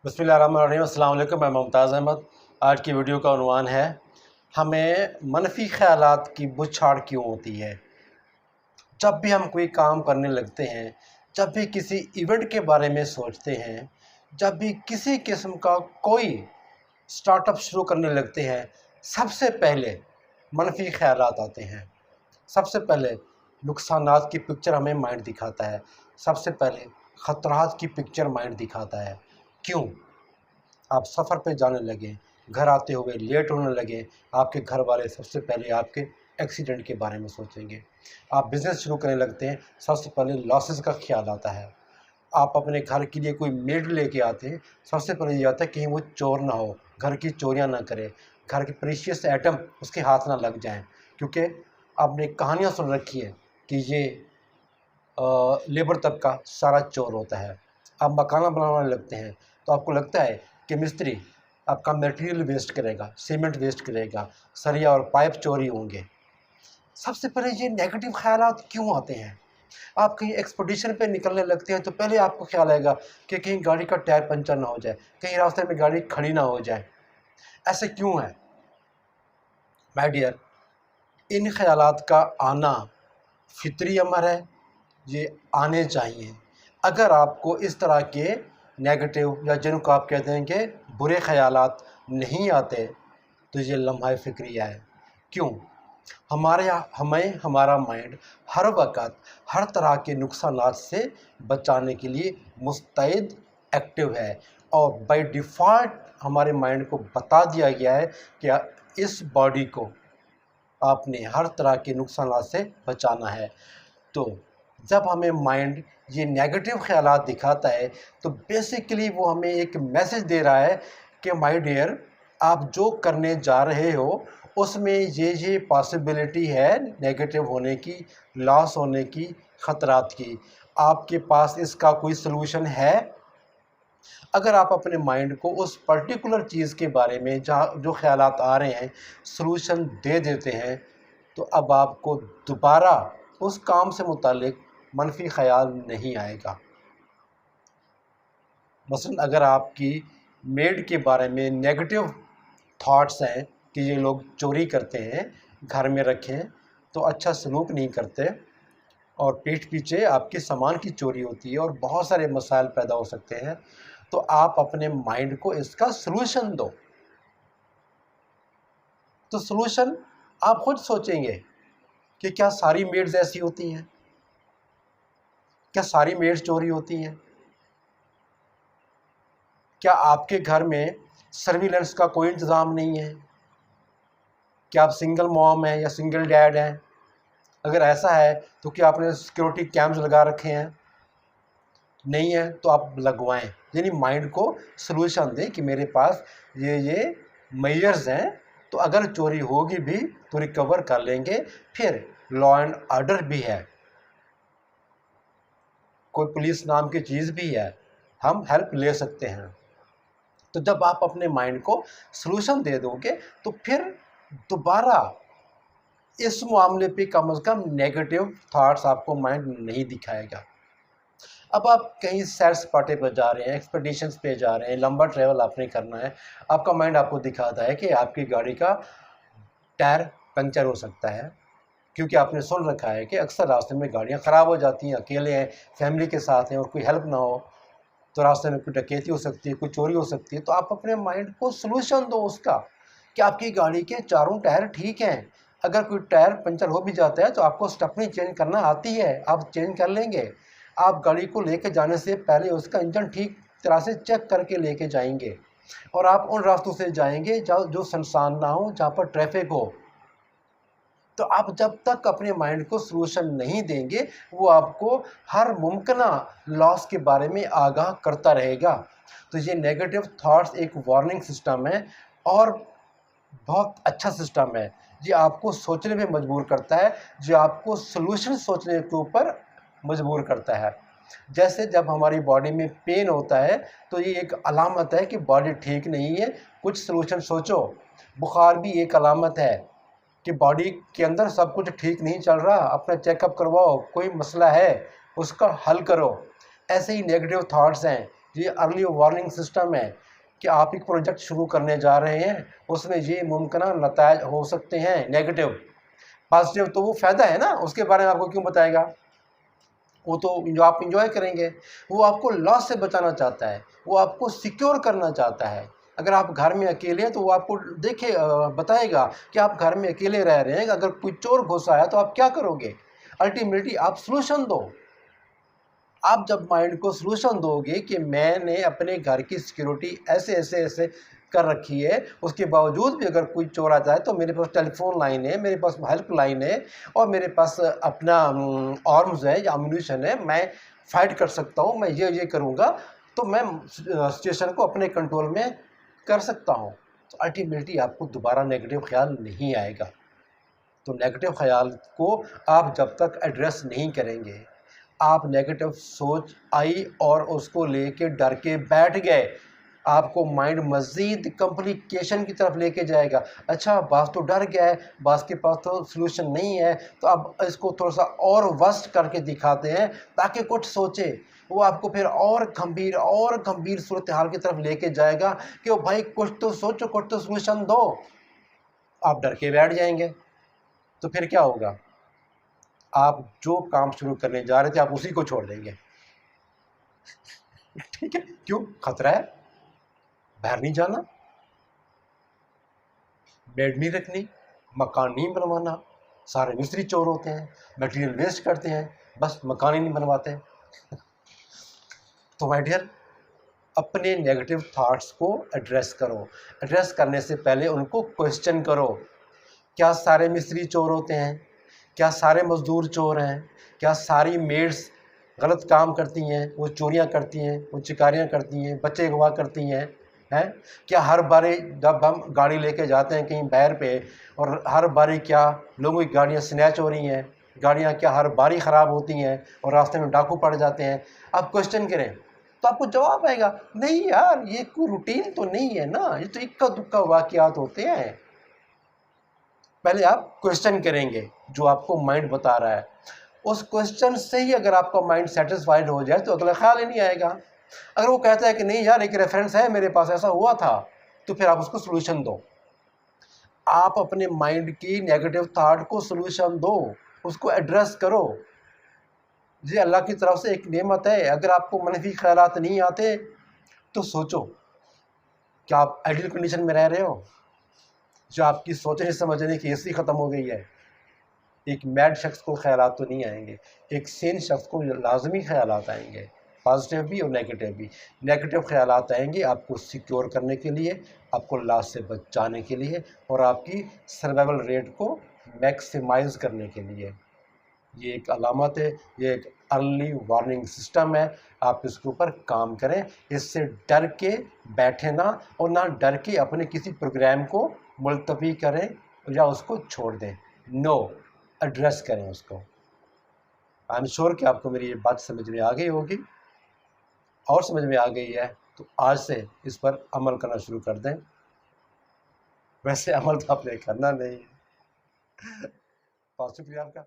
बिस्मिल्लाहिर्रहमानिर्रहीम। अस्सलाम वालेकुम। मैं मुमताज़ अहमद। आज की वीडियो का उन्वान है, हमें मनफ़ी ख़यालात की बौछार क्यों होती है। जब भी हम कोई काम करने लगते हैं, जब भी किसी इवेंट के बारे में सोचते हैं, जब भी किसी किस्म का कोई स्टार्टअप शुरू करने लगते हैं, सबसे पहले मनफ़ी ख़यालात आते हैं। सबसे पहले नुकसानात की पिक्चर हमें माइंड दिखाता है। सबसे पहले ख़तरात की पिक्चर माइंड दिखाता है। क्यों? आप सफ़र पे जाने लगें, घर आते हुए लेट होने लगें, आपके घर वाले सबसे पहले आपके एक्सीडेंट के बारे में सोचेंगे। आप बिज़नेस शुरू करने लगते हैं, सबसे पहले लॉसेस का ख्याल आता है। आप अपने घर के लिए कोई मेड लेके आते हैं, सबसे पहले ये आता है कहीं वो चोर ना हो, घर की चोरियां ना करे, घर के प्रीशियस आइटम उसके हाथ ना लग जाएं। क्योंकि आपने कहानियाँ सुन रखी है कि ये लेबर तबका सारा चोर होता है। आप मकान बनाने लगते हैं तो आपको लगता है कि मिस्त्री आपका मटेरियल वेस्ट करेगा, सीमेंट वेस्ट करेगा, सरिया और पाइप चोरी होंगे। सबसे पहले ये नेगेटिव ख़यालात क्यों आते हैं? आप कहीं एक्सपीडिशन पे निकलने लगते हैं तो पहले आपको ख्याल आएगा कि कहीं गाड़ी का टायर पंचर ना हो जाए, कहीं रास्ते में गाड़ी खड़ी ना हो जाए। ऐसे क्यों है? माय डियर, इन ख़यालात का आना फितरी अमर है, ये आने चाहिए। अगर आपको इस तरह के नेगेटिव या जिनको आप कहते हैं कि बुरे ख़यालात नहीं आते तो ये लम्हा फ़िक्रिया है। क्यों? हमें हमारा माइंड हर वक़्त हर तरह के नुकसानात से बचाने के लिए मुस्तैद एक्टिव है और बाय डिफ़ॉल्ट हमारे माइंड को बता दिया गया है कि इस बॉडी को आपने हर तरह के नुकसानात से बचाना है। तो जब हमें माइंड ये नेगेटिव ख़यालात दिखाता है तो बेसिकली वो हमें एक मैसेज दे रहा है कि माय डियर, आप जो करने जा रहे हो उसमें ये पॉसिबिलिटी है नेगेटिव होने की, लॉस होने की, ख़तरात की। आपके पास इसका कोई सलूशन है? अगर आप अपने माइंड को उस पर्टिकुलर चीज़ के बारे में जहाँ जो ख़यालात आ रहे हैं सलूशन दे देते हैं तो अब आपको दोबारा उस काम से मुतालिक मनफी ख़याल नहीं आएगा। मसलन अगर आपकी मेड के बारे में नेगेटिव थॉट्स हैं कि ये लोग चोरी करते हैं, घर में रखें तो अच्छा सलूक नहीं करते और पीठ पीछे आपके सामान की चोरी होती है और बहुत सारे मसाइल पैदा हो सकते हैं, तो आप अपने माइंड को इसका सलूशन दो। तो सलूशन आप खुद सोचेंगे कि क्या सारी मेड्स ऐसी होती हैं? क्या सारी मेड्स चोरी होती हैं? क्या आपके घर में सर्विलेंस का कोई इंतज़ाम नहीं है? क्या आप सिंगल मॉम हैं या सिंगल डैड हैं? अगर ऐसा है तो क्या आपने सिक्योरिटी कैम्स लगा रखे हैं? नहीं है तो आप लगवाएं। यानी माइंड को सलूशन दें कि मेरे पास ये मेजर्स हैं, तो अगर चोरी होगी भी तो रिकवर कर लेंगे। फिर लॉ एंड ऑर्डर भी है, कोई पुलिस नाम की चीज़ भी है, हम हेल्प ले सकते हैं। तो जब आप अपने माइंड को सलूशन दे दोगे तो फिर दोबारा इस मामले पे कम से कम नेगेटिव थॉट्स आपको माइंड नहीं दिखाएगा। अब आप कहीं सैर सपाटे पर जा रहे हैं, एक्सपेडिशंस पे जा रहे हैं, लंबा ट्रैवल आपने करना है, आपका माइंड आपको दिखाता है कि आपकी गाड़ी का टायर पंचर हो सकता है। क्योंकि आपने सुन रखा है कि अक्सर रास्ते में गाड़ियाँ ख़राब हो जाती हैं, अकेले हैं, फैमिली के साथ हैं और कोई हेल्प ना हो तो रास्ते में कोई डकैती हो सकती है, कोई चोरी हो सकती है। तो आप अपने माइंड को सलूशन दो उसका कि आपकी गाड़ी के चारों टायर ठीक हैं। अगर कोई टायर पंचर हो भी जाता है तो आपको स्टेपनी चेंज करना आती है, आप चेंज कर लेंगे। आप गाड़ी को लेके जाने से पहले उसका इंजन ठीक तरह से चेक करके लेके जाएंगे और आप उन रास्तों से जाएंगे जो सुनसान ना हो, जहाँ पर ट्रैफिक हो। तो आप जब तक अपने माइंड को सलूशन नहीं देंगे वो आपको हर मुमकिना लॉस के बारे में आगाह करता रहेगा। तो ये नेगेटिव थॉट्स एक वार्निंग सिस्टम है और बहुत अच्छा सिस्टम है। ये आपको सोचने पे मजबूर करता है, जो आपको सलूशन सोचने के ऊपर मजबूर करता है। जैसे जब हमारी बॉडी में पेन होता है तो ये एक अलामत है कि बॉडी ठीक नहीं है, कुछ सलूशन सोचो। बुखार भी एक अलामत है कि बॉडी के अंदर सब कुछ ठीक नहीं चल रहा, अपना चेकअप करवाओ, कोई मसला है उसका हल करो। ऐसे ही नेगेटिव थॉट्स हैं ये अर्ली वार्निंग सिस्टम है कि आप एक प्रोजेक्ट शुरू करने जा रहे हैं, उसमें ये मुमकिन नतायज हो सकते हैं नेगेटिव। पॉजिटिव तो वो फ़ायदा है ना, उसके बारे में आपको क्यों बताएगा, वो तो जो आप इंजॉय करेंगे। वो आपको लॉस से बचाना चाहता है, वो आपको सिक्योर करना चाहता है। अगर आप घर में अकेले हैं तो वो आपको बताएगा कि आप घर में अकेले रह रहे हैं, अगर कोई चोर घुस आया तो आप क्या करोगे। अल्टीमेटली आप सलूशन दो। आप जब माइंड को सलूशन दोगे कि मैंने अपने घर की सिक्योरिटी ऐसे ऐसे ऐसे कर रखी है, उसके बावजूद भी अगर कोई चोर आ जाए तो मेरे पास टेलीफोन लाइन है, मेरे पास हेल्प लाइन है, और मेरे पास अपना आर्म्स है या अम्यूनिशन है, मैं फाइट कर सकता हूँ, मैं ये करूँगा तो मैं सिचुएशन को अपने कंट्रोल में कर सकता हूँ। तो अल्टीमेटली आपको दोबारा नेगेटिव ख्याल नहीं आएगा। तो नेगेटिव ख्याल को आप जब तक एड्रेस नहीं करेंगे, आप नेगेटिव सोच आई और उसको लेके डर के बैठ गए, आपको माइंड मज़ीद कॉम्प्लिकेशन की तरफ लेके जाएगा। अच्छा, बास तो डर गया है, बास के पास तो सलूशन नहीं है, तो अब इसको थोड़ा सा और वर्स्ट करके दिखाते हैं ताकि कुछ सोचे। वो आपको फिर और गंभीर सूरत हाल की तरफ लेके जाएगा कि ओ भाई कुछ तो सोचो, कुछ तो सलूशन दो। आप डर के बैठ जाएंगे, तो फिर क्या होगा, आप जो काम शुरू करने जा रहे थे आप उसी को छोड़ देंगे। ठीक है, क्यों, खतरा है, बाहर नहीं जाना, बेड नहीं रखनी, मकान नहीं बनवाना। सारे मिस्त्री चोर होते हैं, मटेरियल वेस्ट करते हैं, बस मकान ही नहीं बनवाते। तो माय डियर, अपने नेगेटिव थॉट्स को एड्रेस करो। एड्रेस करने से पहले उनको क्वेश्चन करो। क्या सारे मिस्त्री चोर होते हैं? क्या सारे मज़दूर चोर हैं? क्या सारी मेड्स गलत काम करती हैं, वो चोरियां करती हैं, वो चिकारियां करती हैं, बच्चे अगवा करती हैं? हैं, क्या हर बारी जब हम गाड़ी लेके जाते हैं कहीं बाहर पे, और हर बारी क्या लोगों की गाड़ियां स्नैच हो रही हैं? गाड़ियां क्या हर बारी ख़राब होती हैं और रास्ते में डाकू पड़ जाते हैं? आप क्वेश्चन करें तो आपको जवाब आएगा, नहीं यार, ये कोई रूटीन तो नहीं है ना, ये तो इक्का दुक्का वाक़यात होते हैं। पहले आप क्वेश्चन करेंगे जो आपको माइंड बता रहा है, उस क्वेश्चन से ही अगर आपका माइंड सेटिस्फाइड हो जाए तो अगला ख्याल ही नहीं आएगा। अगर वो कहता है कि नहीं यार, एक रेफरेंस है मेरे पास, ऐसा हुआ था, तो फिर आप उसको सोल्यूशन दो। आप अपने माइंड की नेगेटिव थॉट को सोल्यूशन दो, उसको एड्रेस करो। ये अल्लाह की तरफ से एक नेमत है। अगर आपको मनफी ख्यालात नहीं आते तो सोचो, क्या आप आइडियल कंडीशन में रह रहे हो, जो आपकी सोचने समझने की हिस्ट्री ख़त्म हो गई है? एक मैड शख्स को ख्यालात तो नहीं आएंगे, एक सेन शख्स को लाजमी ख्यालात आएंगे, पॉजिटिव भी और नेगेटिव भी। नेगेटिव ख्यालात आएंगे आपको सिक्योर करने के लिए, आपको लॉस से बचाने के लिए, और आपकी सर्वाइवल रेट को मैक्सिमाइज़ करने के लिए। ये एक अलामत है, ये एक अर्ली वार्निंग सिस्टम है। आप इसके ऊपर काम करें, इससे डर के बैठे ना, और ना डर के अपने किसी प्रोग्राम को मुलतवी करें या उसको छोड़ दें। नो, एड्रेस करें उसको। आई एम श्योर कि आपको मेरी ये बात समझ में आ गई होगी, और समझ में आ गई है तो आज से इस पर अमल करना शुरू कर दें। वैसे अमल तो आपने करना नहीं है। बहुत शुक्रिया आपका।